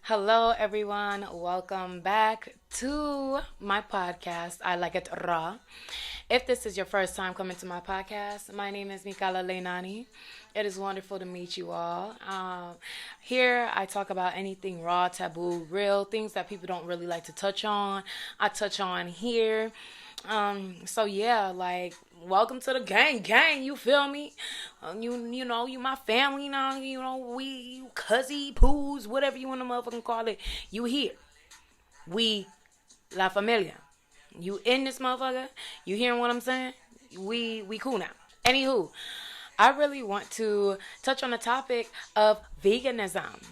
Hello, everyone. Welcome back to my podcast. I like it raw. If this is your first time coming to my podcast, my name is MikalaLeinani. It is wonderful to meet you all. Here, I talk about anything raw, taboo, real, things that people don't really like to touch on. I touch on here. So yeah, like welcome to the gang, you feel me? You my family now, we you cuzzy poos, whatever you wanna motherfucking call it, you here. We La Familia. You in this motherfucker? You hearing what I'm saying? We cool now. Anywho, I really want to touch on the topic of veganism.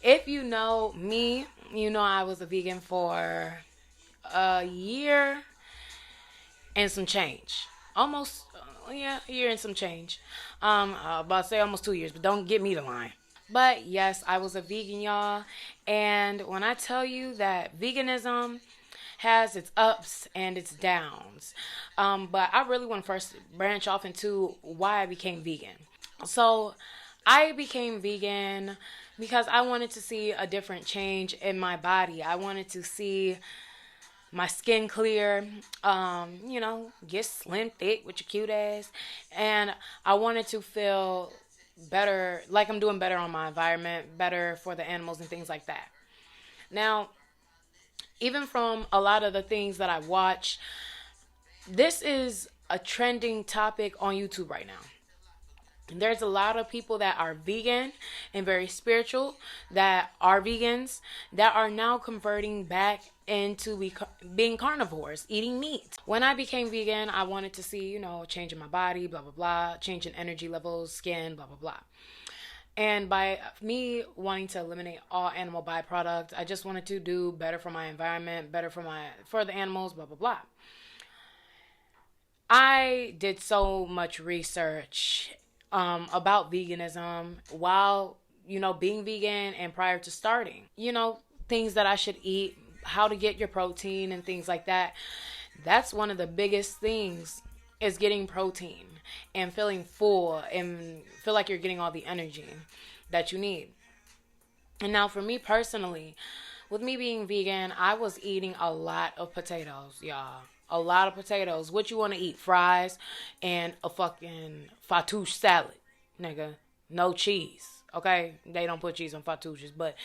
If you know me, you know I was a vegan for a year and some change. Almost, yeah, a year and some change. About to say almost 2 years, but don't get me the line. But yes, I was a vegan, y'all. And when I tell you that veganism has its ups and its downs, but I really want to first branch off into why I became vegan. So I became vegan because I wanted to see a different change in my body. I wanted to see my skin clear, get slim, thick with your cute ass. And I wanted to feel better, like I'm doing better on my environment, better for the animals and things like that. Now, even from a lot of the things that I watch, this is a trending topic on YouTube right now. There's a lot of people that are vegan and very spiritual that are vegans that are now converting back into being carnivores, eating meat. When I became vegan, I wanted to see, change in my body, blah, blah, blah, change in energy levels, skin, blah, blah, blah. And by me wanting to eliminate all animal byproducts, I just wanted to do better for my environment, better for the animals, blah, blah, blah. I did so much research about veganism while, being vegan and prior to starting. Things that I should eat, how to get your protein and things like that. That's one of the biggest things is getting protein and feeling full and feel like you're getting all the energy that you need. And now for me personally, with me being vegan, I was eating a lot of potatoes, y'all. A lot of potatoes. What you want to eat? Fries and a fucking fattoush salad, nigga. No cheese, okay? They don't put cheese on fattouches, but,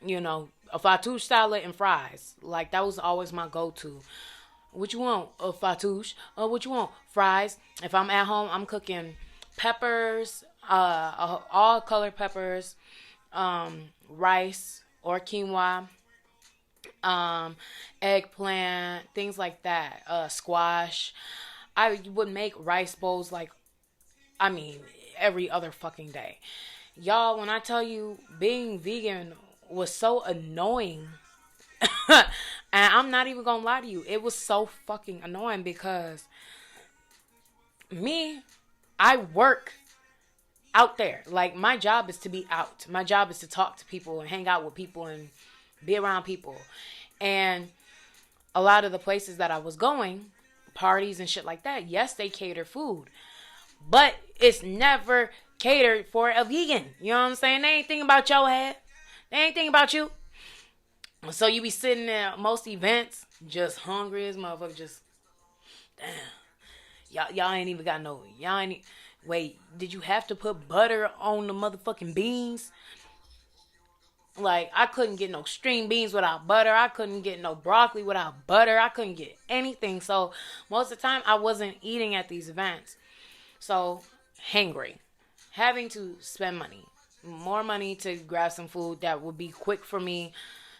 a fattoush salad and fries. Like, that was always my go-to. What you want? A fattoush. What you want? Fries. If I'm at home, I'm cooking peppers, all color peppers, rice or quinoa, eggplant, things like that, squash. I would make rice bowls every other fucking day. Y'all, when I tell you being vegan was so annoying, and I'm not even gonna lie to you, it was so fucking annoying because I work out there. Like, my job is to be out. My job is to talk to people and hang out with people and be around people. And a lot of the places that I was going, parties and shit like that, yes, they cater food. But it's never catered for a vegan. You know what I'm saying? They ain't thinking about your head. They ain't thinking about you. So you be sitting there at most events, just hungry as motherfucker, just, damn. Y'all ain't even got no, wait, did you have to put butter on the motherfucking beans? Like, I couldn't get no string beans without butter. I couldn't get no broccoli without butter. I couldn't get anything. So, most of the time, I wasn't eating at these events. So, hangry. Having to spend money. More money to grab some food that would be quick for me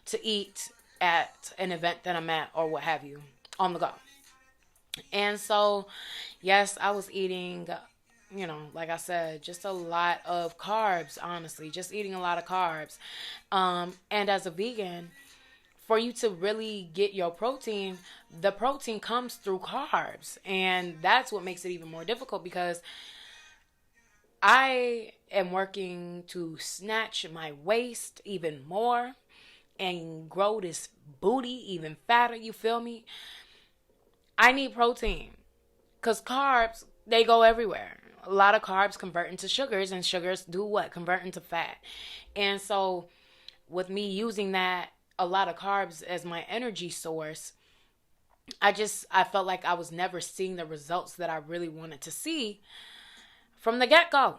to eat at an event that I'm at or what have you. On the go. And so, yes, I was eating, like I said, just a lot of carbs, honestly. Just eating a lot of carbs. And as a vegan, for you to really get your protein, the protein comes through carbs. And that's what makes it even more difficult because I am working to snatch my waist even more and grow this booty even fatter, you feel me? I need protein because carbs, they go everywhere. A lot of carbs convert into sugars, and sugars do what? Convert into fat. And so with me using that a lot of carbs as my energy source, I felt like I was never seeing the results that I really wanted to see from the get-go.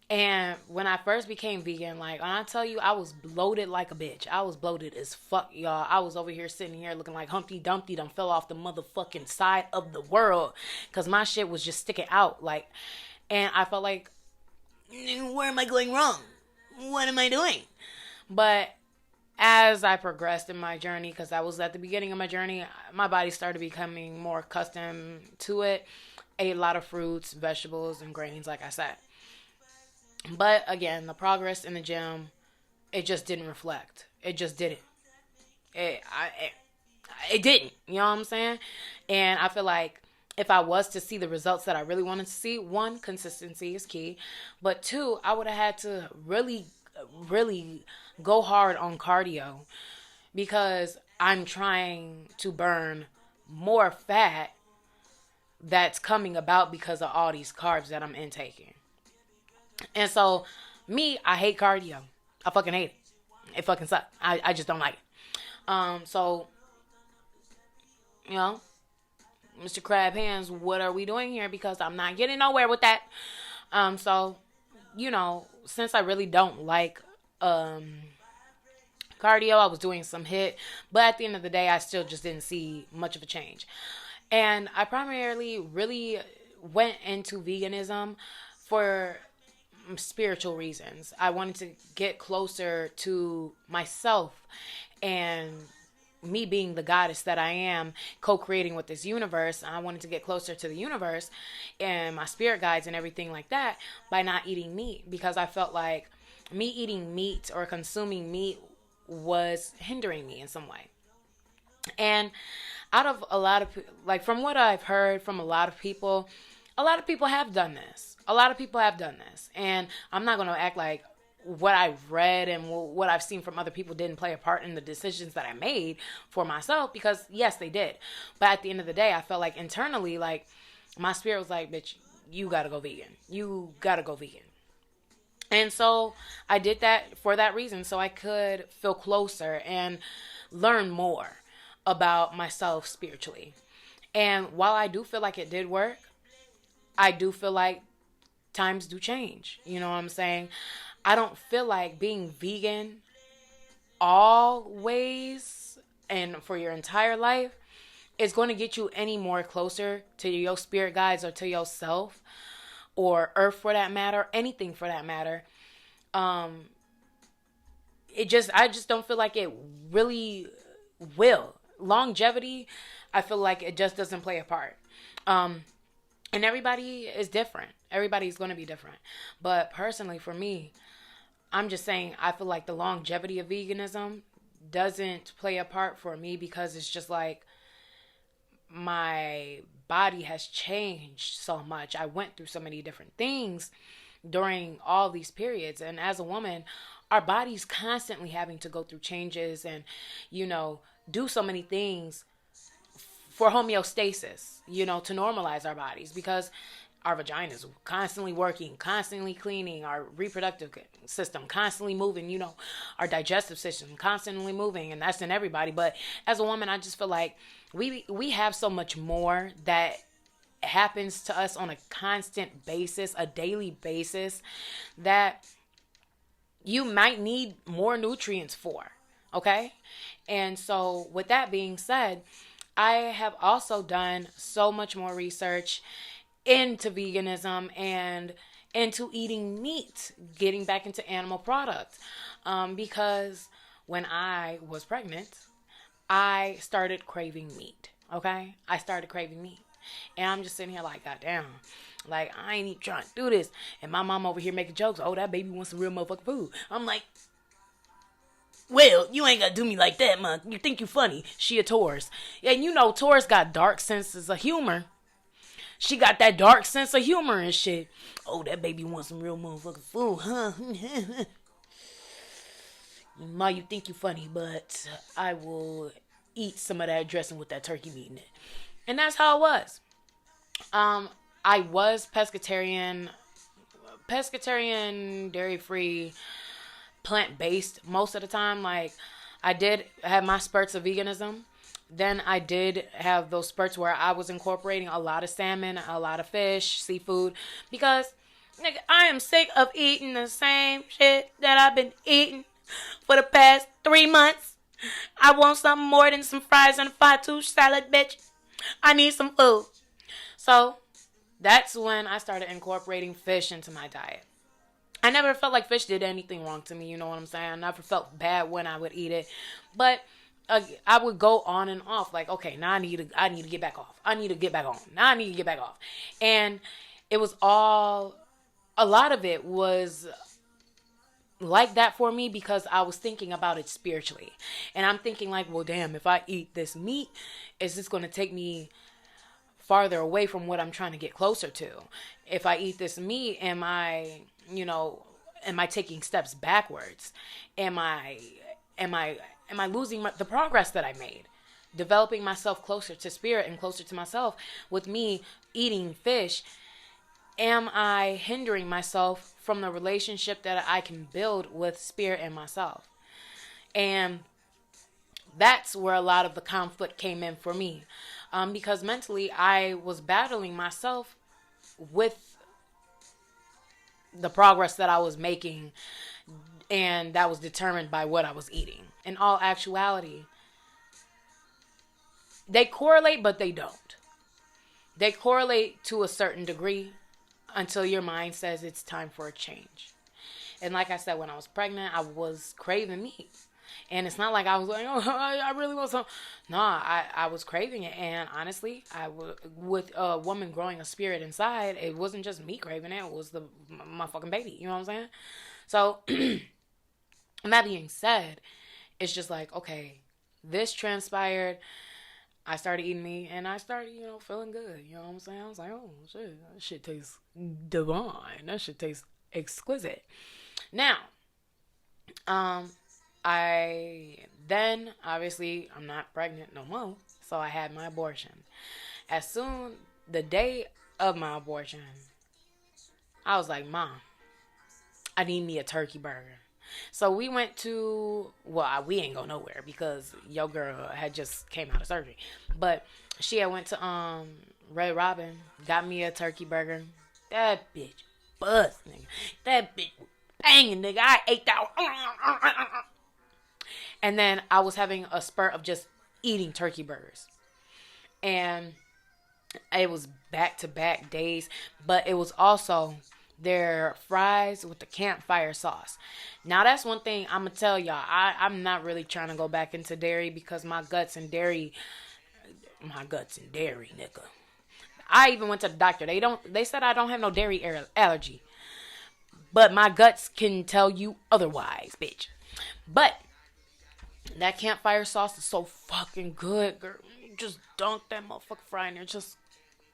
And when I first became vegan, like, when I tell you, I was bloated like a bitch. I was bloated as fuck, y'all. I was over here sitting here looking like Humpty Dumpty done fell off the motherfucking side of the world. Because my shit was just sticking out. Like, and I felt like, where am I going wrong? What am I doing? But as I progressed in my journey, because I was at the beginning of my journey, my body started becoming more accustomed to it. Ate a lot of fruits, vegetables, and grains, like I said. But again, the progress in the gym, it just didn't reflect. It just didn't. It didn't. You know what I'm saying? And I feel like if I was to see the results that I really wanted to see, one, consistency is key. But two, I would have had to really, really go hard on cardio, because I'm trying to burn more fat that's coming about because of all these carbs that I'm intaking. And so, me, I hate cardio. I fucking hate it. It fucking sucks. I just don't like it. So, you know, Mr. Crab Hands, what are we doing here? Because I'm not getting nowhere with that. So, you know, since I really don't like cardio, I was doing some HIIT. But at the end of the day, I still just didn't see much of a change. And I primarily really went into veganism for spiritual reasons. I wanted to get closer to myself, and me being the goddess that I am, co-creating with this universe. I wanted to get closer to the universe and my spirit guides and everything like that by not eating meat, because I felt like me eating meat or consuming meat was hindering me in some way. And out of a lot of, like, from what I've heard from a lot of people have done this. A lot of people have done this. And I'm not going to act like what I've read and what I've seen from other people didn't play a part in the decisions that I made for myself, because yes, they did. But at the end of the day, I felt like internally, like, my spirit was like, bitch, you got to go vegan. You got to go vegan. And so I did that for that reason, so I could feel closer and learn more about myself spiritually. And while I do feel like it did work, I do feel like times do change. You know what I'm saying? I don't feel like being vegan always and for your entire life is going to get you any more closer to your spirit guides or to yourself or earth for that matter, anything for that matter. I just don't feel like it really will. Longevity, I feel like it just doesn't play a part. And everybody is different. Everybody's going to be different. But personally, for me, I'm just saying I feel like the longevity of veganism doesn't play a part for me, because it's just like my body has changed so much. I went through so many different things during all these periods. And as a woman, our body's constantly having to go through changes and, you know, do so many things for homeostasis, you know, to normalize our bodies, because our vaginas constantly working, constantly cleaning, our reproductive system constantly moving, you know, our digestive system constantly moving, and that's in everybody. But as a woman, I just feel like we have so much more that happens to us on a constant basis, a daily basis, that you might need more nutrients for, okay? And so with that being said, I have also done so much more research into veganism and into eating meat, getting back into animal products. Because when I was pregnant, I started craving meat, okay? I started craving meat. And I'm just sitting here like, goddamn, like, I ain't even trying to do this. And my mom over here making jokes, oh, that baby wants some real motherfucking food. I'm like, well, you ain't gotta do me like that, man. You think you funny. She a Taurus. And you know, Taurus got dark senses of humor. She got that dark sense of humor and shit. Oh, that baby wants some real motherfucking food, huh? Ma, you think you funny, but I will eat some of that dressing with that turkey meat in it. And that's how it was. I was pescatarian, dairy-free, plant-based most of the time. Like, I did have my spurts of veganism. Then I did have those spurts where I was incorporating a lot of salmon, a lot of fish, seafood, because nigga, I am sick of eating the same shit that I've been eating for the past 3 months. I want something more than some fries and a fattoush salad, bitch. I need some food. So that's when I started incorporating fish into my diet. I never felt like fish did anything wrong to me, you know what I'm saying? I never felt bad when I would eat it. But I would go on and off, like, okay, now I need to get back off. I need to get back on. Now I need to get back off. And it was a lot of it was like that for me because I was thinking about it spiritually. And I'm thinking like, well, damn, if I eat this meat, is this going to take me farther away from what I'm trying to get closer to? If I eat this meat, am I taking steps backwards? Am I losing the progress that I made? Developing myself closer to spirit and closer to myself with me eating fish. Am I hindering myself from the relationship that I can build with spirit and myself? And that's where a lot of the conflict came in for me. Because mentally I was battling myself with the progress that I was making, and that was determined by what I was eating. In all actuality, they correlate, but they don't. They correlate to a certain degree until your mind says it's time for a change. And like I said, when I was pregnant, I was craving meat. And it's not like I was like, oh, I really want some. No, I was craving it. And honestly, with a woman growing a spirit inside, it wasn't just me craving it. It was my fucking baby. You know what I'm saying? So, and that being said, it's just like, okay, this transpired. I started eating meat and I started, feeling good. You know what I'm saying? I was like, oh, shit, that shit tastes divine. That shit tastes exquisite. Now, obviously, I'm not pregnant no more. So I had my abortion. The day of my abortion, I was like, Mom, I need me a turkey burger. So we went to, we ain't go nowhere because your girl had just came out of surgery. But she had went to Red Robin, got me a turkey burger. That bitch bust, nigga. That bitch banging, nigga. I ate that. And then I was having a spurt of just eating turkey burgers. And it was back-to-back days. But it was also their fries with the campfire sauce. Now, that's one thing I'm going to tell y'all. I'm not really trying to go back into dairy because my guts and dairy, nigga. I even went to the doctor. They said I don't have no dairy allergy. But my guts can tell you otherwise, bitch. But that campfire sauce is so fucking good, girl. You just dunk that motherfucker fry in there. Just,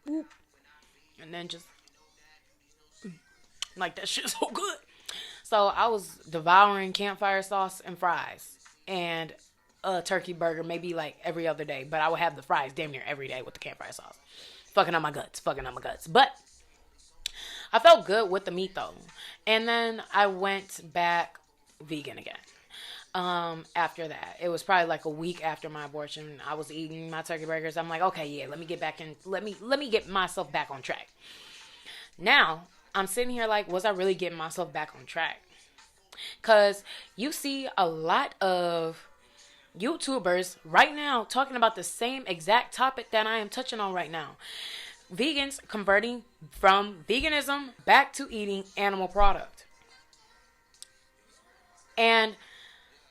whoop. And then just, like, that shit's so good. So I was devouring campfire sauce and fries. And a turkey burger maybe like every other day. But I would have the fries damn near every day with the campfire sauce. Fucking on my guts. But I felt good with the meat though. And then I went back vegan again. After that, it was probably like a week after my abortion. I was eating my turkey burgers. I'm like, okay, yeah, let me get back in. Let me get myself back on track. Now I'm sitting here like, was I really getting myself back on track? Cause you see a lot of YouTubers right now talking about the same exact topic that I am touching on right now. Vegans converting from veganism back to eating animal product. And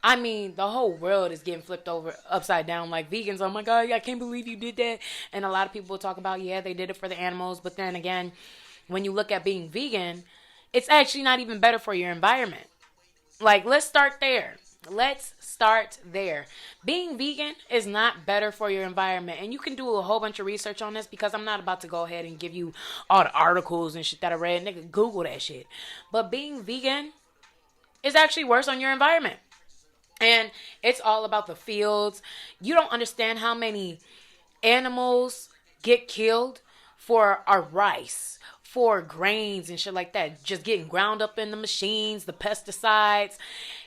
I mean, the whole world is getting flipped over upside down. Like, vegans, oh my God, I can't believe you did that. And a lot of people talk about, yeah, they did it for the animals. But then again, when you look at being vegan, it's actually not even better for your environment. Like, let's start there. Being vegan is not better for your environment. And you can do a whole bunch of research on this because I'm not about to go ahead and give you all the articles and shit that I read. Nigga, Google that shit. But being vegan is actually worse on your environment. And it's all about the fields. You don't understand how many animals get killed for our rice, for grains and shit like that. Just getting ground up in the machines, the pesticides.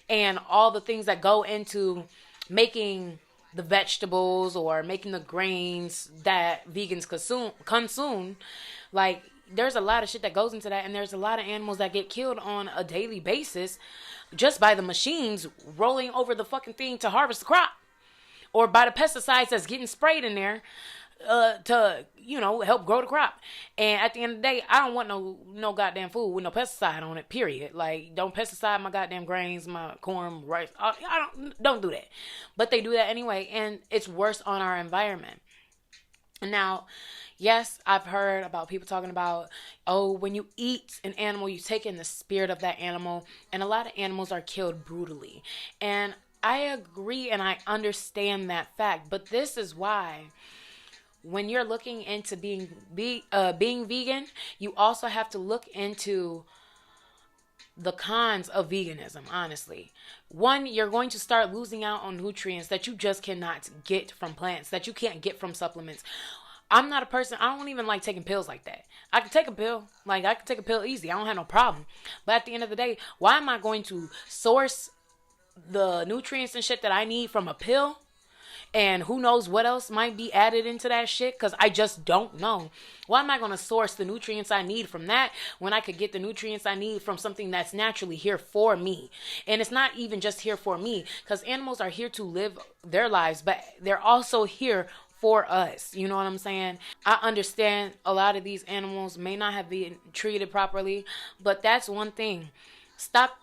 and all the things that go into making the vegetables or making the grains that vegans consume, like there's a lot of shit that goes into that, and there's a lot of animals that get killed on a daily basis just by the machines rolling over the fucking thing to harvest the crop, or by the pesticides that's getting sprayed in there to help grow the crop. And at the end of the day, I don't want no goddamn food with no pesticide on it, period. Like, don't pesticide my goddamn grains, my corn, rice. I don't do that, but they do that anyway, and it's worse on our environment. Now, yes, I've heard about people talking about, oh, when you eat an animal, you take in the spirit of that animal, and a lot of animals are killed brutally. And I agree and I understand that fact, but this is why when you're looking into being vegan, you also have to look into the cons of veganism, honestly. One, you're going to start losing out on nutrients that you just cannot get from plants, that you can't get from supplements. I'm not a person, I don't even like taking pills like that. I can take a pill, I can take a pill easy. I don't have no problem. But at the end of the day, why am I going to source the nutrients and shit that I need from a pill? And who knows what else might be added into that shit, because I just don't know. Why am I going to source the nutrients I need from that when I could get the nutrients I need from something that's naturally here for me? And it's not even just here for me, because animals are here to live their lives, but they're also here for us. You know what I'm saying? I understand a lot of these animals may not have been treated properly, but that's one thing. Stop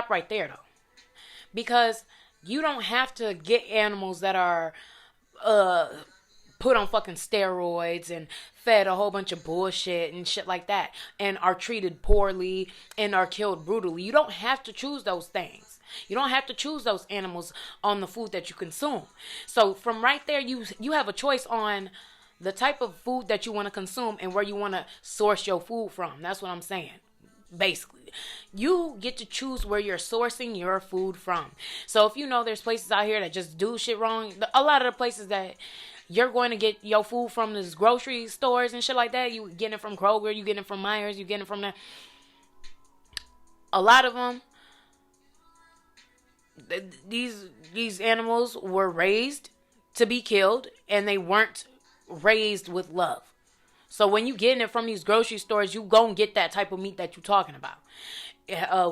right there, though. Because you don't have to get animals that are put on fucking steroids and fed a whole bunch of bullshit and shit like that, and are treated poorly and are killed brutally. You don't have to choose those things. You don't have to choose those animals on the food that you consume. So from right there, you have a choice on the type of food that you want to consume and where you want to source your food from. That's what I'm saying. Basically, you get to choose where you're sourcing your food from. So if you know there's places out here that just do shit wrong, a lot of the places that you're going to get your food from, these grocery stores and shit like that, you get it from Kroger, you get it from Myers, you get it from a lot of them, these animals were raised to be killed, and they weren't raised with love. So when you getting it from these grocery stores, you gonna get that type of meat that you talking about.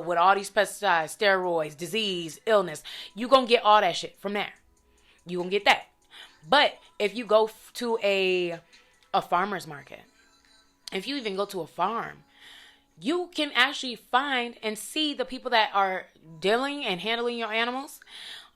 With all these pesticides, steroids, disease, illness, you gonna get all that shit from there. You gonna get that. But if you go to a farmer's market, if you even go to a farm, you can actually find and see the people that are dealing and handling your animals,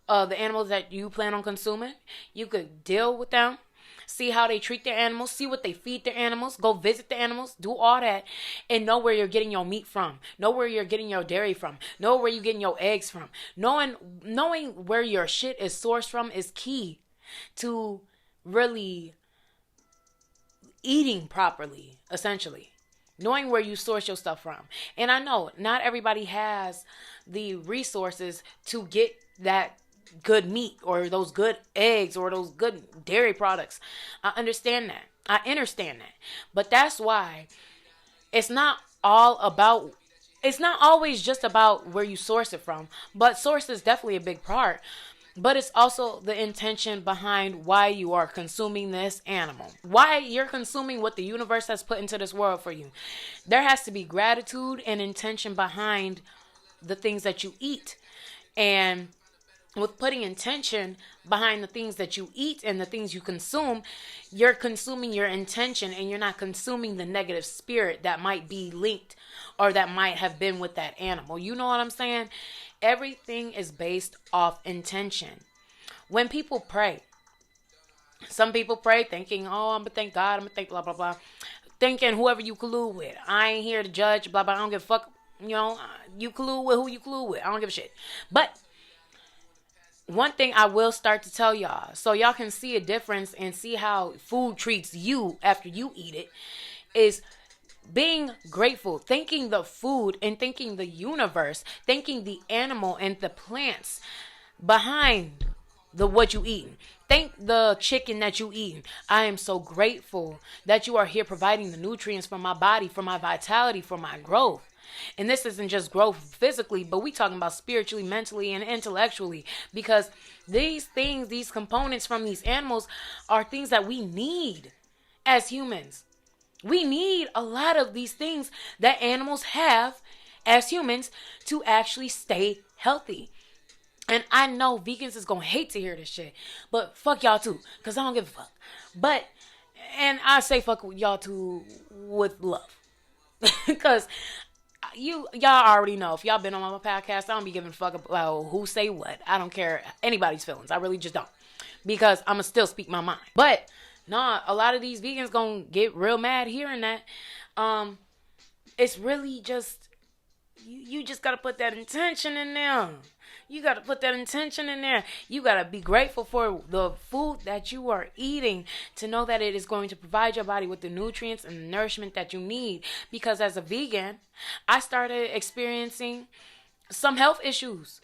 the animals that you plan on consuming. You could deal with them. See how they treat their animals, see what they feed their animals, go visit the animals, do all that, and know where you're getting your meat from, know where you're getting your dairy from, know where you're getting your eggs from. Knowing where your shit is sourced from is key to really eating properly, essentially. Knowing where you source your stuff from. And I know not everybody has the resources to get that good meat or those good eggs or those good dairy products. I understand that. I understand that. But that's why it's not always just about where you source it from. But source is definitely a big part. But it's also the intention behind why you are consuming this animal. Why you're consuming what the universe has put into this world for you. There has to be gratitude and intention behind the things that you eat. And with putting intention behind the things that you eat and the things you consume, you're consuming your intention, and you're not consuming the negative spirit that might be linked or that might have been with that animal. You know what I'm saying? Everything is based off intention. When people pray, some people pray thinking, oh, I'm going to thank God, I'm going to thank blah, blah, blah. Thinking whoever you collude with. I ain't here to judge, blah, blah. I don't give a fuck. You collude with who you collude with. I don't give a shit. But one thing I will start to tell y'all, so y'all can see a difference and see how food treats you after you eat it, is being grateful, thanking the food and thanking the universe, thanking the animal and the plants behind what you eating. Thank the chicken that you eating. I am so grateful that you are here providing the nutrients for my body, for my vitality, for my growth. And this isn't just growth physically, but we talking about spiritually, mentally, and intellectually. Because these things, these components from these animals are things that we need as humans. We need a lot of these things that animals have as humans to actually stay healthy. And I know vegans is going to hate to hear this shit. But fuck y'all too. Because I don't give a fuck. But, and I say fuck y'all too with love. Because y'all already know. If y'all been on my podcast, I don't be giving a fuck about who say what. I don't care anybody's feelings. I really just don't. Because I'm going to still speak my mind. But, nah, a lot of these vegans going to get real mad hearing that. It's really just, you just got to put that intention in there. You got to put that intention in there. You got to be grateful for the food that you are eating to know that it is going to provide your body with the nutrients and the nourishment that you need. Because as a vegan, I started experiencing some health issues.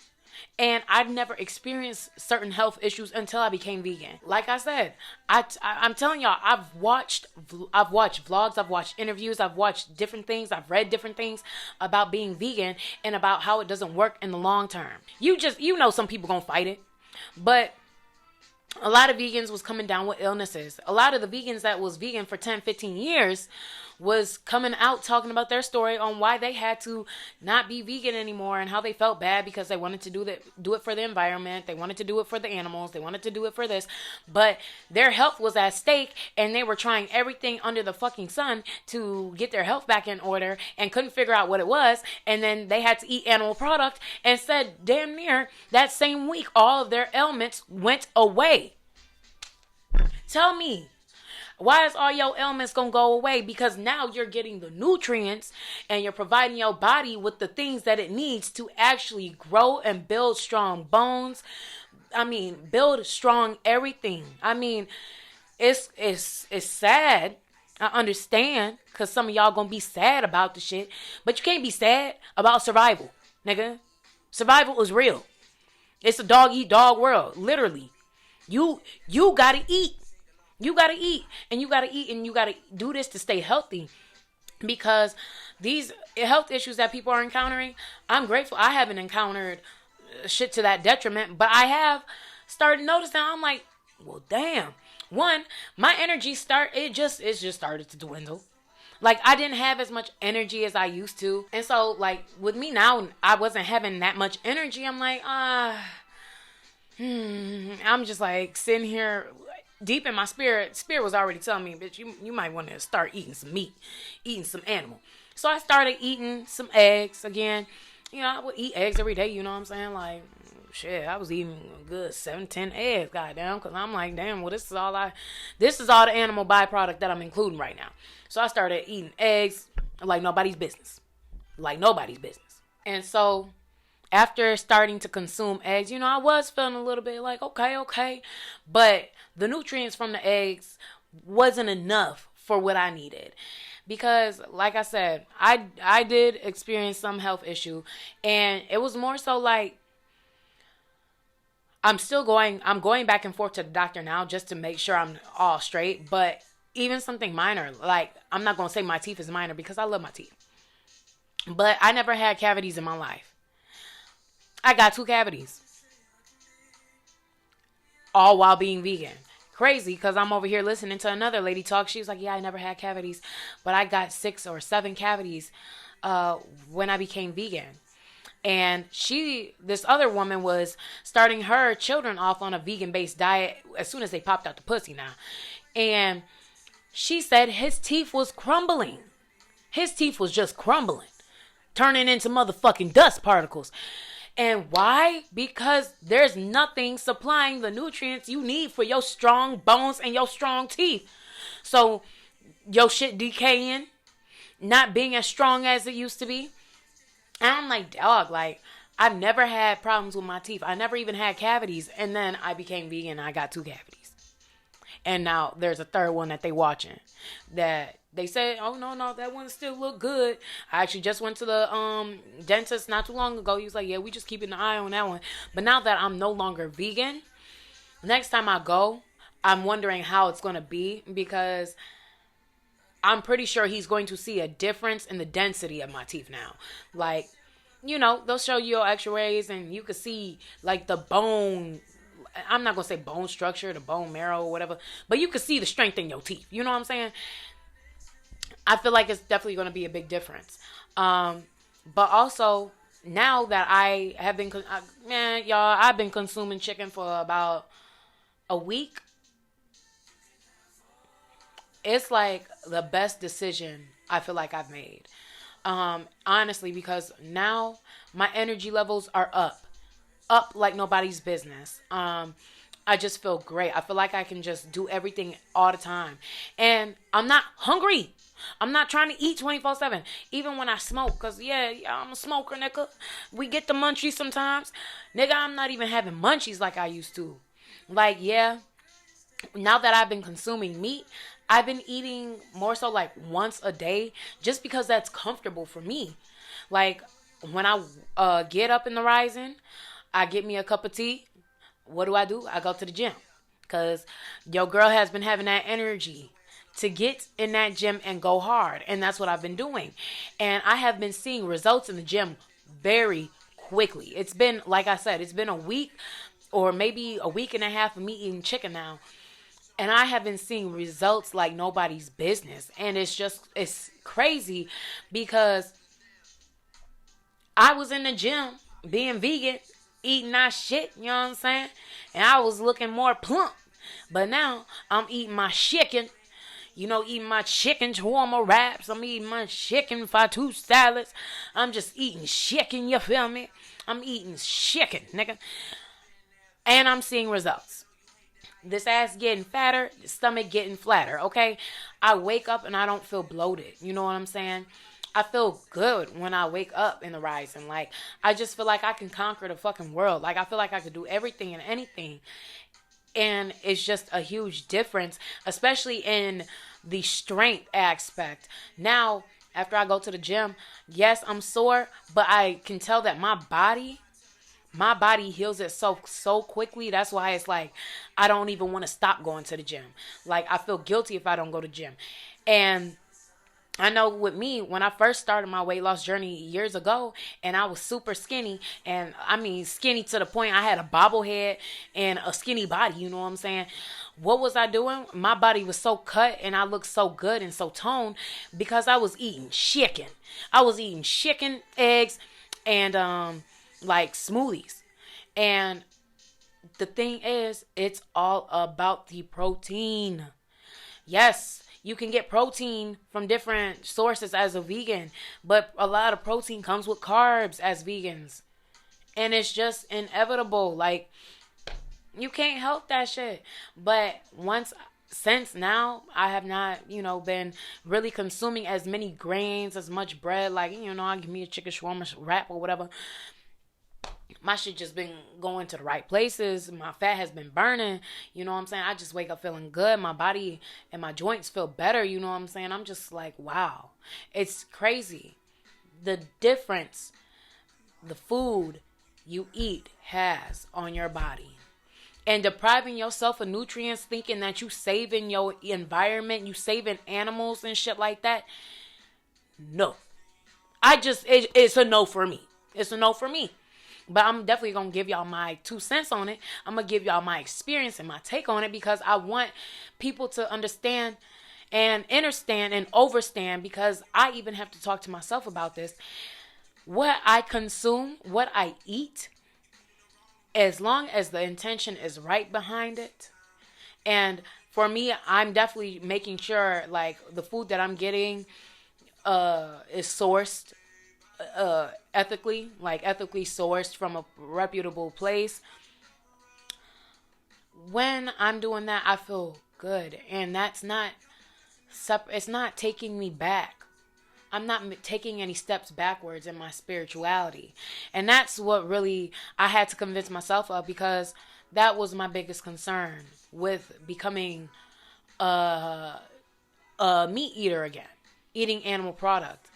And I'd never experienced certain health issues until I became vegan. Like I said, I'm telling y'all, I've watched vlogs, I've watched interviews, I've watched different things, I've read different things about being vegan and about how it doesn't work in the long term. You know some people gonna fight it, but a lot of vegans was coming down with illnesses. A lot of the vegans that was vegan for 10, 15 years was coming out talking about their story on why they had to not be vegan anymore and how they felt bad because they wanted to do it for the environment. They wanted to do it for the animals. They wanted to do it for this. But their health was at stake and they were trying everything under the fucking sun to get their health back in order and couldn't figure out what it was. And then they had to eat animal product and said damn near that same week all of their ailments went away. Tell me, why is all your ailments going to go away? Because now you're getting the nutrients and you're providing your body with the things that it needs to actually grow and build strong bones. I mean, build strong everything. I mean, it's sad. I understand because some of y'all going to be sad about the shit. But you can't be sad about survival, nigga. Survival is real. It's a dog-eat-dog world, literally. You got to eat. You got to eat and you got to eat and you got to do this to stay healthy because these health issues that people are encountering, I'm grateful. I haven't encountered shit to that detriment, but I have started noticing. I'm like, well, damn. One, my energy it just started to dwindle. Like I didn't have as much energy as I used to. And so like with me now, I wasn't having that much energy. I'm like, I'm just like sitting here deep in my spirit was already telling me, bitch, you might want to start eating some meat, eating some animal. So I started eating some eggs again. You know, I would eat eggs every day, you know what I'm saying? Like, shit, I was eating a good 7-10 eggs, goddamn, because I'm like, damn, well, this is all the animal byproduct that I'm including right now. So I started eating eggs like nobody's business. Like nobody's business. And so after starting to consume eggs, you know, I was feeling a little bit like, okay. But the nutrients from the eggs wasn't enough for what I needed. Because, like I said, I did experience some health issue. And it was more so like, I'm going back and forth to the doctor now just to make sure I'm all straight. But even something minor, like, I'm not going to say my teeth is minor because I love my teeth. But I never had cavities in my life. I got 2 cavities. All while being vegan. Crazy, because I'm over here listening to another lady talk. She was like, yeah, I never had cavities. But I got 6 or 7 cavities when I became vegan. And this other woman was starting her children off on a vegan-based diet as soon as they popped out the pussy now. And she said his teeth was crumbling. His teeth was just crumbling. Turning into motherfucking dust particles. And why? Because there's nothing supplying the nutrients you need for your strong bones and your strong teeth. So, your shit decaying, not being as strong as it used to be. And I'm like, dog, like, I've never had problems with my teeth. I never even had cavities. And then I became vegan and I got 2 cavities. And now there's a third one that they watching that they said, oh, no, that one still look good. I actually just went to the dentist not too long ago. He was like, yeah, we just keeping an eye on that one. But now that I'm no longer vegan, next time I go, I'm wondering how it's going to be because I'm pretty sure he's going to see a difference in the density of my teeth now. Like, they'll show you your x-rays and you can see like the bone. I'm not going to say bone structure, the bone marrow or whatever, but you can see the strength in your teeth. You know what I'm saying? I feel like it's definitely going to be a big difference. But also, now that I have been, man, y'all, I've been consuming chicken for about a week. It's like the best decision I feel like I've made. Honestly, because now my energy levels are up like nobody's business. I just feel great. I feel like I can just do everything all the time. And I'm not hungry. I'm not trying to eat 24/7. Even when I smoke. Because, yeah, I'm a smoker, nigga. We get the munchies sometimes. Nigga, I'm not even having munchies like I used to. Like, yeah, now that I've been consuming meat, I've been eating more so like once a day. Just because that's comfortable for me. Like, when I get up in the rising, I get me a cup of tea. What do? I go to the gym. Because your girl has been having that energy to get in that gym and go hard. And that's what I've been doing. And I have been seeing results in the gym very quickly. It's been, like I said, it's been a week or maybe a week and a half of me eating chicken now. And I have been seeing results like nobody's business. And it's crazy because I was in the gym being vegan, eating that shit, you know what I'm saying? And I was looking more plump. But now I'm eating my chicken, eating my chicken shawarma wraps. I'm eating my chicken fatu salads. I'm just eating chicken, you feel me? I'm eating chicken, nigga. And I'm seeing results. This ass getting fatter, the stomach getting flatter, okay? I wake up and I don't feel bloated. You know what I'm saying? I feel good when I wake up in the rising. Like, I just feel like I can conquer the fucking world. Like, I feel like I could do everything and anything. And it's just a huge difference, especially in the strength aspect. Now, after I go to the gym, yes, I'm sore, but I can tell that my body heals it so quickly. That's why it's like I don't even want to stop going to the gym. Like, I feel guilty if I don't go to the gym. And I know with me, when I first started my weight loss journey years ago, and I was super skinny, and I mean skinny to the point I had a bobblehead and a skinny body, you know what I'm saying? What was I doing? My body was so cut and I looked so good and so toned because I was eating chicken. I was eating chicken, eggs, and like smoothies. And the thing is, it's all about the protein. Yes, you can get protein from different sources as a vegan, but a lot of protein comes with carbs as vegans. And it's just inevitable. Like, you can't help that shit. But since now, I have not, been really consuming as many grains, as much bread. Like, I give me a chicken shawarma wrap or whatever. My shit just been going to the right places. My fat has been burning. You know what I'm saying? I just wake up feeling good. My body and my joints feel better. You know what I'm saying? I'm just like, wow. It's crazy. The difference the food you eat has on your body. And depriving yourself of nutrients, thinking that you saving your environment, you saving animals and shit like that. No. It's a no for me. It's a no for me. But I'm definitely going to give y'all my 2 cents on it. I'm going to give y'all my experience and my take on it because I want people to understand and understand and overstand, because I even have to talk to myself about this. What I consume, what I eat, as long as the intention is right behind it. And for me, I'm definitely making sure like the food that I'm getting is sourced ethically sourced from a reputable place. When I'm doing that, I feel good, and it's not taking me back. I'm not taking any steps backwards in my spirituality. And that's what really I had to convince myself of, because that was my biggest concern with becoming a meat eater again, eating animal product.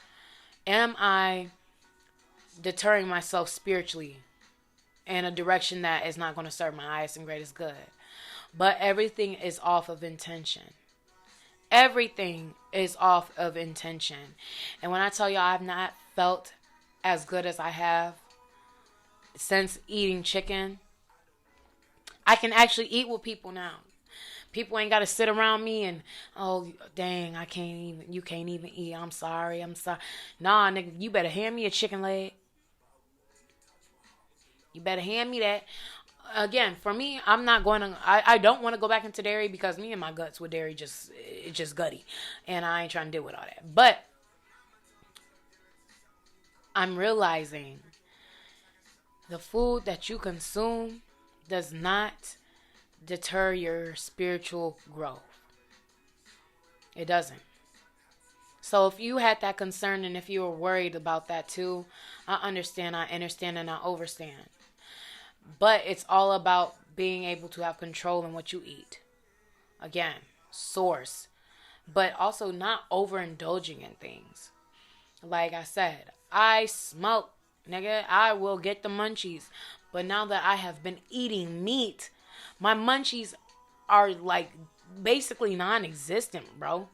Am I deterring myself spiritually in a direction that is not going to serve my highest and greatest good? But everything is off of intention. Everything is off of intention. And when I tell you I've not felt as good as I have since eating chicken, I can actually eat with people now. People ain't got to sit around me and, oh, dang, you can't even eat. I'm sorry. Nah, nigga, you better hand me a chicken leg. You better hand me that. Again, for me, I'm not going to, I don't want to go back into dairy because me and my guts with dairy it's just gutty. And I ain't trying to deal with all that. But I'm realizing the food that you consume does not deter your spiritual growth. It doesn't. So if you had that concern and if you were worried about that too, I understand, and I overstand. But it's all about being able to have control in what you eat. Again, source. But also not overindulging in things. Like I said, I smoke, nigga. I will get the munchies. But now that I have been eating meat, my munchies are like basically non-existent, bro.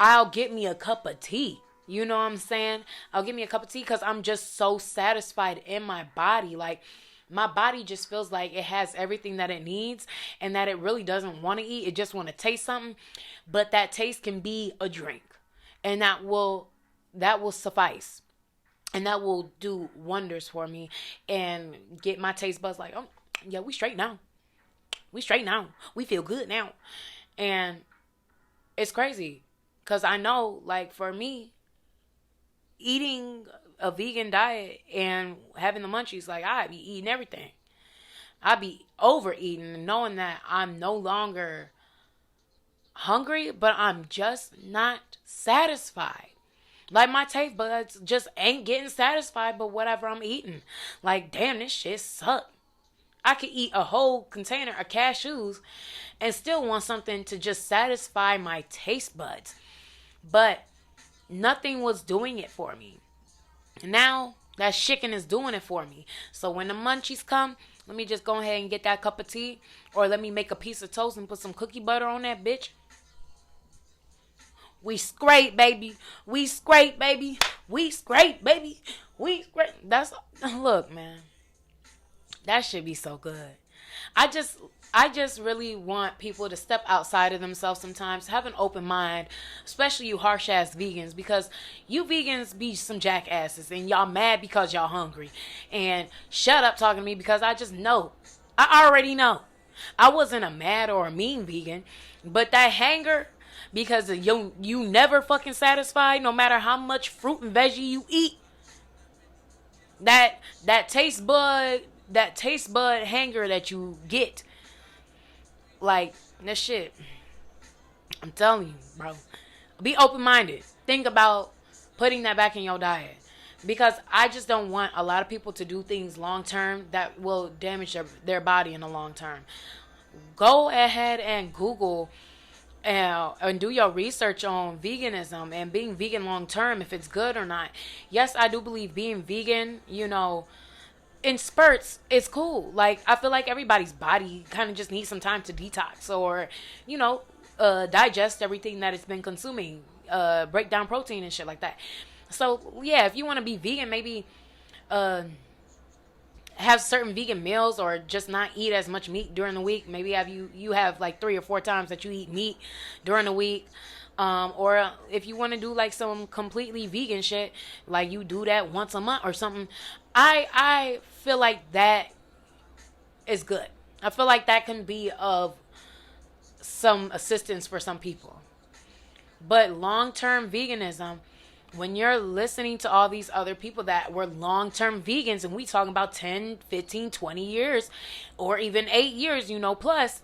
I'll get me a cup of tea. You know what I'm saying? I'll get me a cup of tea because I'm just so satisfied in my body. Like, my body just feels like it has everything that it needs and that it really doesn't want to eat. It just want to taste something. But that taste can be a drink. And that will suffice. And that will do wonders for me and get my taste buds like, oh, yeah, we straight now. We straight now. We feel good now. And it's crazy. Because I know, like, for me, eating a vegan diet and having the munchies, like, I be eating everything. I be overeating and knowing that I'm no longer hungry, but I'm just not satisfied. Like, my taste buds just ain't getting satisfied but whatever I'm eating. Like, damn, this shit suck. I could eat a whole container of cashews and still want something to just satisfy my taste buds. But nothing was doing it for me. Now that chicken is doing it for me. So when the munchies come, let me just go ahead and get that cup of tea. Or let me make a piece of toast and put some cookie butter on that bitch. We scrape, baby. We scrape, baby. We scrape, baby. We scrape. Look, man. That should be so good. I just really want people to step outside of themselves sometimes, have an open mind, especially you harsh ass vegans, because you vegans be some jackasses and y'all mad because y'all hungry. And shut up talking to me because I just know. I already know. I wasn't a mad or a mean vegan, but that hanger because you never fucking satisfied no matter how much fruit and veggie you eat. That taste bud hanger that you get. Like, that shit. I'm telling you, bro. Be open-minded. Think about putting that back in your diet. Because I just don't want a lot of people to do things long-term that will damage their body in the long term. Go ahead and Google and do your research on veganism and being vegan long-term, if it's good or not. Yes, I do believe being vegan, in spurts, it's cool. Like, I feel like everybody's body kind of just needs some time to detox or, digest everything that it's been consuming, break down protein and shit like that. So, yeah, if you want to be vegan, maybe have certain vegan meals or just not eat as much meat during the week. Maybe you have like 3 or 4 times that you eat meat during the week. Or if you want to do like some completely vegan shit, like you do that once a month or something. I feel like that is good. I feel like that can be of some assistance for some people. But long-term veganism, when you're listening to all these other people that were long-term vegans, and we talking about 10, 15, 20 years, or even 8 years, plus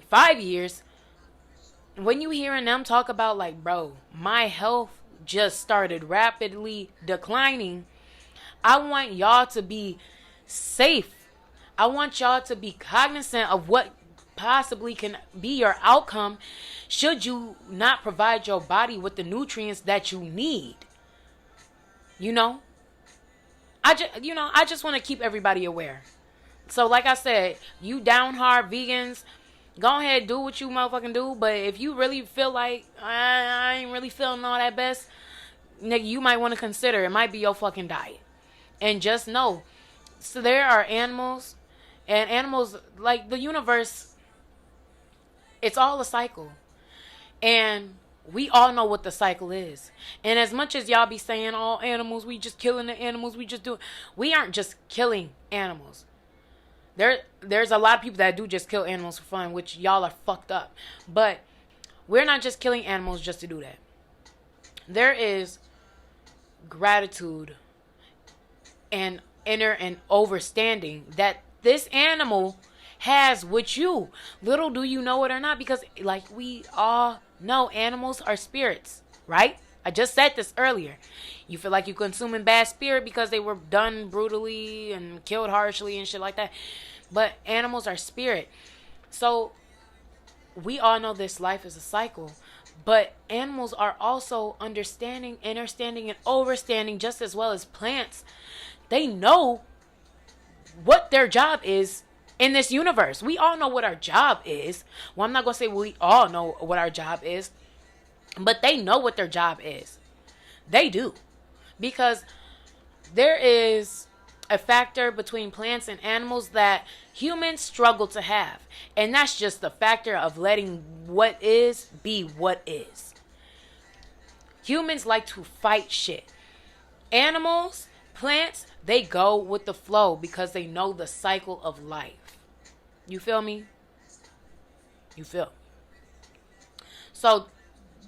5 years, when you hearing them talk about like, bro, my health just started rapidly declining, I want y'all to be safe. I want y'all to be cognizant of what possibly can be your outcome should you not provide your body with the nutrients that you need. I just want to keep everybody aware. So like I said, you down hard vegans, Go ahead, do what you motherfucking do. But if you really feel like I ain't really feeling all that best, nigga, you might want to consider it might be your fucking diet. And just know, so there are animals, and animals like the universe. It's all a cycle, and we all know what the cycle is. And as much as y'all be saying all animals, we just killing the animals, we just do, we aren't just killing animals. There's a lot of people that do just kill animals for fun, which y'all are fucked up. But we're not just killing animals just to do that. There is gratitude and inner and overstanding that this animal has with you. Little do you know it or not, because like we all know, animals are spirits, right? I just said this earlier. You feel like you're consuming bad spirit because they were done brutally and killed harshly and shit like that. But animals are spirit. So we all know this life is a cycle. But animals are also understanding, understanding, and overstanding just as well as plants. They know what their job is in this universe. We all know what our job is. Well, I'm not going to say we all know what our job is, but they know what their job is. They do. Because there is a factor between plants and animals that humans struggle to have. And that's just the factor of letting what is be what is. Humans like to fight shit. Animals, plants, they go with the flow because they know the cycle of life. You feel me? You feel? So,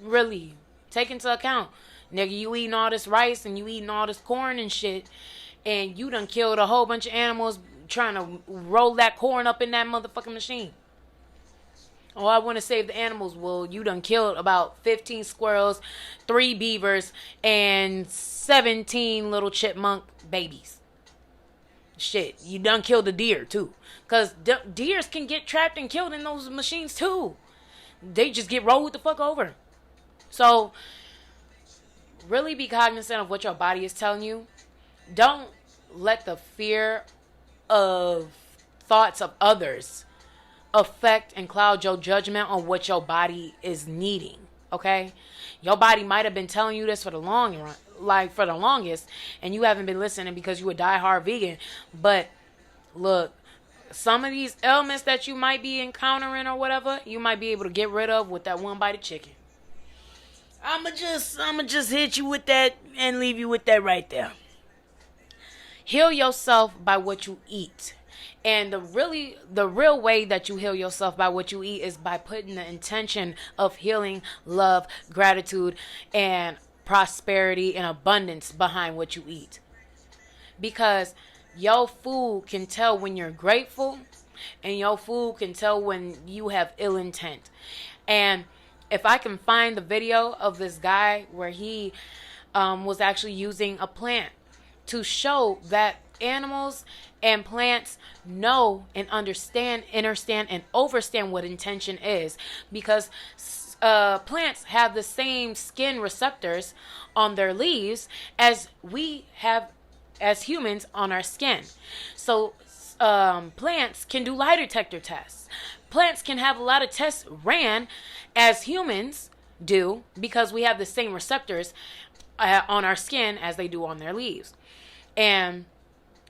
really, take into account, nigga, you eating all this rice and you eating all this corn and shit, and you done killed a whole bunch of animals trying to roll that corn up in that motherfucking machine. Oh, I want to save the animals. Well, you done killed about 15 squirrels, 3 beavers, and 17 little chipmunk babies. Shit, you done killed a deer too. Because deers can get trapped and killed in those machines too. They just get rolled the fuck over. So, really be cognizant of what your body is telling you. Don't let the fear of thoughts of others affect and cloud your judgment on what your body is needing. Okay? Your body might have been telling you this for the long run, like for the longest, and you haven't been listening because you a diehard vegan. But look, some of these ailments that you might be encountering or whatever, you might be able to get rid of with that one bite of chicken. I'ma just hit you with that and leave you with that right there. Heal yourself by what you eat. And the real way that you heal yourself by what you eat is by putting the intention of healing, love, gratitude, and prosperity and abundance behind what you eat. Because your food can tell when you're grateful, and your food can tell when you have ill intent. And if I can find the video of this guy where he was actually using a plant to show that animals and plants know and understand and overstand what intention is, because plants have the same skin receptors on their leaves as we have as humans on our skin. So plants can do lie detector tests. Plants can have a lot of tests ran as humans do, because we have the same receptors on our skin as they do on their leaves. And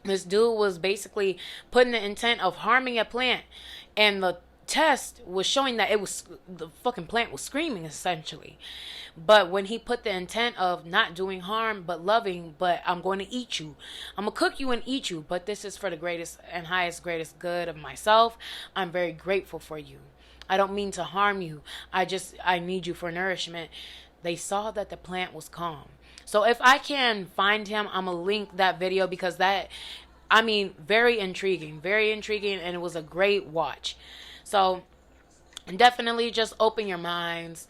this dude was basically putting the intent of harming a plant, and the test was showing that the fucking plant was screaming essentially. But when he put the intent of not doing harm but loving, but I'm going to eat you, I'm gonna cook you and eat you, but this is for the greatest and greatest good of myself. I'm very grateful for you. I don't mean to harm you. I need you for nourishment. They saw that the plant was calm. So if I can find him, I'm going to link that video, because very intriguing, and it was a great watch. So definitely just open your minds.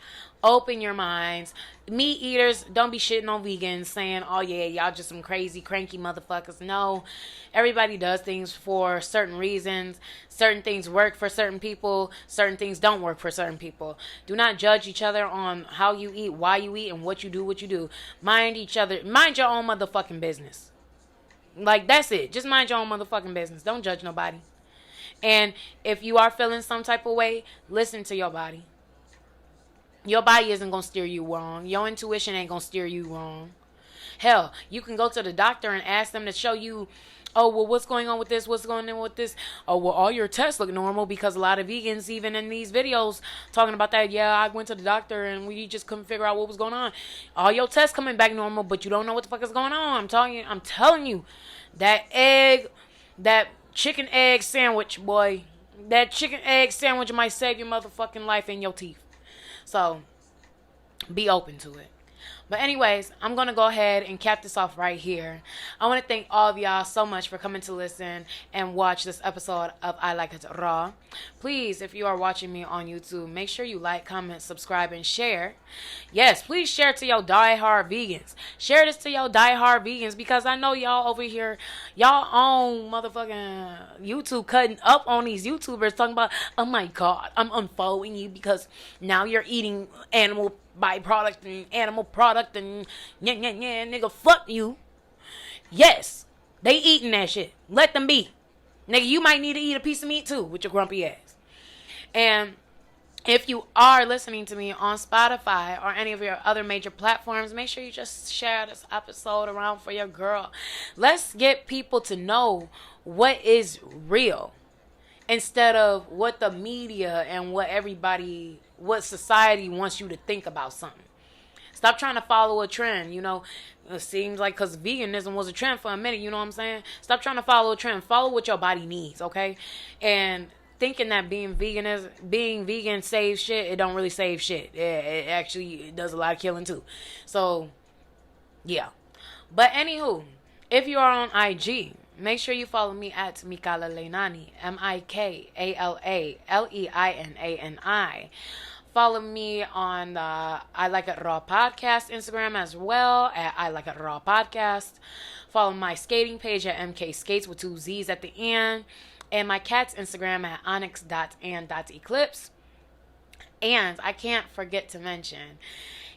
Meat eaters, don't be shitting on vegans saying, oh yeah, y'all just some crazy, cranky motherfuckers. No, everybody does things for certain reasons. Certain things work for certain people. Certain things don't work for certain people. Do not judge each other on how you eat, why you eat, and what you do. Mind your own motherfucking business. Like, that's it. Just mind your own motherfucking business. Don't judge nobody. And if you are feeling some type of way, listen to your body. Your body isn't going to steer you wrong. Your intuition ain't going to steer you wrong. Hell, you can go to the doctor and ask them to show you, oh, well, what's going on with this? What's going on with this? Oh, well, all your tests look normal, because a lot of vegans, even in these videos, talking about that, yeah, I went to the doctor and we just couldn't figure out what was going on. All your tests coming back normal, but you don't know what the fuck is going on. I'm telling you, that chicken egg sandwich, boy, that chicken egg sandwich might save your motherfucking life and your teeth. So, be open to it. But anyways, I'm going to go ahead and cap this off right here. I want to thank all of y'all so much for coming to listen and watch this episode of I Like It Raw. Please, if you are watching me on YouTube, make sure you like, comment, subscribe, and share. Yes, please share to your diehard vegans. Share this to your diehard vegans, because I know y'all over here, y'all on motherfucking YouTube cutting up on these YouTubers talking about, oh my God, I'm unfollowing you because now you're eating animal byproduct and animal product and yeah, nigga, fuck you. Yes, they eating that shit. Let them be. Nigga, you might need to eat a piece of meat too with your grumpy ass. And if you are listening to me on Spotify or any of your other major platforms, make sure you just share this episode around for your girl. Let's get people to know what is real, instead of what the media and what society wants you to think about something. Stop trying to follow a trend, It seems like, because veganism was a trend for a minute, you know what I'm saying? Stop trying to follow a trend. Follow what your body needs, okay? And thinking that being vegan saves shit, it don't really save shit. It actually does a lot of killing too. So, yeah. But anywho, if you are on IG, make sure you follow me at MikalaLeinani, MikalaLeinani. Follow me on the I Like It Raw podcast Instagram as well, at I Like It Raw podcast. Follow my skating page at MK Skates with 2 Z's at the end. And my cat's Instagram at onyx.and.eclipse. And I can't forget to mention,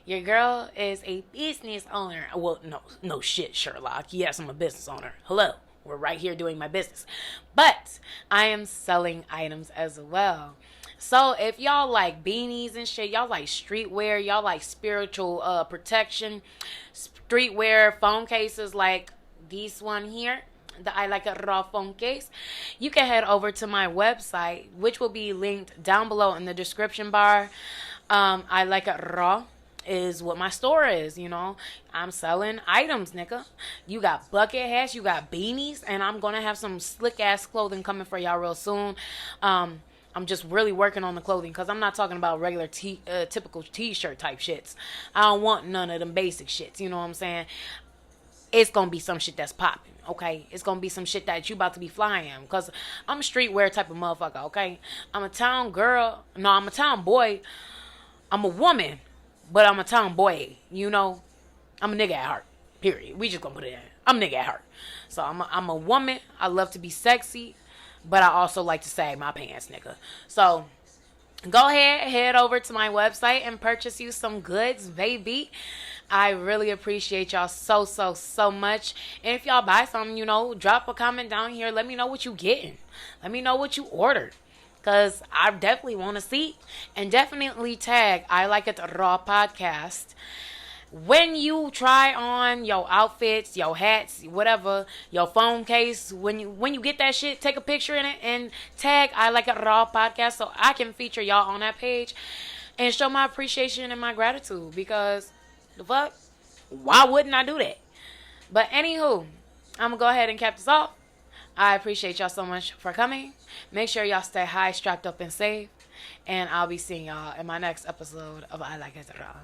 your girl is a business owner. Well, no shit, Sherlock. Yes, I'm a business owner. Hello. We're right here doing my business. But I am selling items as well. So if y'all like beanies and shit, y'all like streetwear, y'all like spiritual protection, streetwear phone cases like this one here, the I Like It Raw phone case, you can head over to my website, which will be linked down below in the description bar. I Like It Raw is what my store is, I'm selling items, nigga. You got bucket hats, you got beanies, and I'm gonna have some slick ass clothing coming for y'all real soon. I'm just really working on the clothing, because I'm not talking about regular typical t-shirt type shits. I don't want none of them basic shits, you know what I'm saying? It's gonna be some shit that's popping, okay? It's gonna be some shit that you about to be flying, because I'm a streetwear type of motherfucker, okay? I'm a town girl. No, I'm a town boy. I'm a woman, but I'm a town boy, I'm a nigga at heart, period. We just gonna put it in. I'm a nigga at heart. So I'm a woman. I love to be sexy, but I also like to sag my pants, nigga. So go ahead, head over to my website and purchase you some goods, baby. I really appreciate y'all so much. And if y'all buy something, drop a comment down here. Let me know what you getting. Let me know what you ordered, because I definitely want to see. And definitely tag I Like It Raw podcast when you try on your outfits, your hats, whatever, your phone case. When you get that shit, take a picture in it and tag I Like It Raw podcast, so I can feature y'all on that page and show my appreciation and my gratitude, because the fuck, why wouldn't I do that? But anywho, I'm gonna go ahead and cap this off. I appreciate y'all so much for coming. Make sure y'all stay high, strapped up, and safe. And I'll be seeing y'all in my next episode of I Like It Raw.